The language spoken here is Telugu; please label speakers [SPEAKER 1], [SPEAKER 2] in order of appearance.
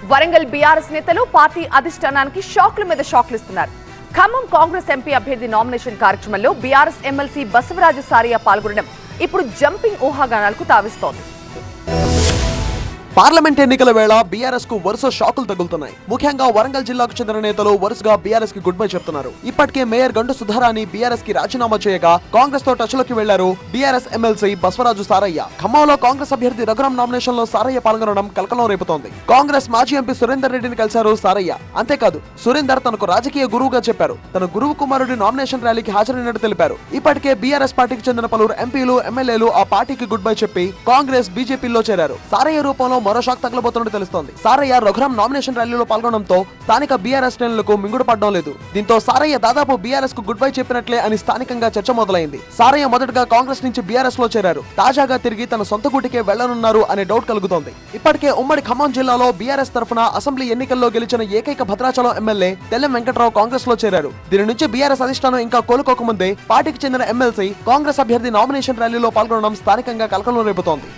[SPEAKER 1] వరంగల్ బీఆర్ఎస్ నేతలు పార్టీ అధిష్టానానికి షాక్ల మీద షాక్లు ఇస్తున్నారు. ఖమ్మం కాంగ్రెస్ ఎంపీ అభ్యర్థి నామినేషన్ కార్యక్రమంలో బీఆర్ఎస్ ఎమ్మెల్సీ బసవరాజు సారియా పాల్గొనడం ఇప్పుడు జంపింగ్ ఊహాగానాలకు తావిస్తోంది.
[SPEAKER 2] పార్లమెంట్ ఎన్నికల వేళ బీఆర్ఎస్ కు వరుస షాకులు తగులుతున్నాయి. ముఖ్యంగా వరంగల్ జిల్లాకు చెందిన నేతలు వరుసగా బీఆర్ఎస్ కి గుడ్ బై చెప్తున్నారు. ఇప్పటికే మేయర్ గండు సుధారాణి బీఆర్ఎస్ కి రాజీనామా చేయగా కాంగ్రెస్ తో టచ్ లోకి వెళ్లారు బీఆర్ఎస్ ఎమ్మెల్సీ బసవరాజు సారయ్య. ఖమ్మంలో కాంగ్రెస్ అభ్యర్థి రఘురాం నామినేషన్ లో సారయ్య పాల్గొనడం కలకలం రేపుతోంది. కాంగ్రెస్ మాజీ ఎంపీ సురేందర్ రెడ్డిని కలిశారు సారయ్య. అంతేకాదు సురేందర్ తనకు రాజకీయ గురువుగా చెప్పారు. తన గురువు కుమారుడి నామినేషన్ ర్యాలీకి హాజరైనట్టు తెలిపారు. ఇప్పటికే బీఆర్ఎస్ పార్టీకి చెందిన పలువురు ఎంపీలు ఎమ్మెల్యేలు ఆ పార్టీకి గుడ్ బై చెప్పి కాంగ్రెస్ బీజేపీలో చేరారు. సారయ్య రూపంలో మరో షాక్ తగలబోతున్నట్టు తెలుస్తోంది. సారయ్య రఘురాం నామినేషన్ ర్యాలీలో పాల్గొనడంతో స్థానిక బీఆర్ఎస్ శ్రేణులకు మింగుడు పడడం లేదు. దీంతో సారయ్య దాదాపు బీఆర్ఎస్ కు గుడ్ బై చెప్పినట్లే అని స్థానికంగా చర్చ మొదలైంది. సారయ్య మొదటగా కాంగ్రెస్ నుంచి బీఆర్ఎస్ లో చేరారు. తాజాగా తిరిగి తన సొంత గూటికే వెళ్లనున్నారు అనే డౌట్ కలుగుతోంది. ఇప్పటికే ఉమ్మడి ఖమ్మం జిల్లాలో బీఆర్ఎస్ తరఫున అసెంబ్లీ ఎన్నికల్లో గెలిచిన ఏకైక భద్రాచలం ఎమ్మెల్యే తెల్లం వెంకట్రావు కాంగ్రెస్ లో చేరారు. దీని నుంచి బీఆర్ఎస్ అధిష్టానం ఇంకా కోలుకోకముందే పార్టీకి చెందిన ఎమ్మెల్సీ కాంగ్రెస్ అభ్యర్థి నామినేషన్ ర్యాలీలో పాల్గొనడం స్థానికంగా కలకలం రేపుతోంది.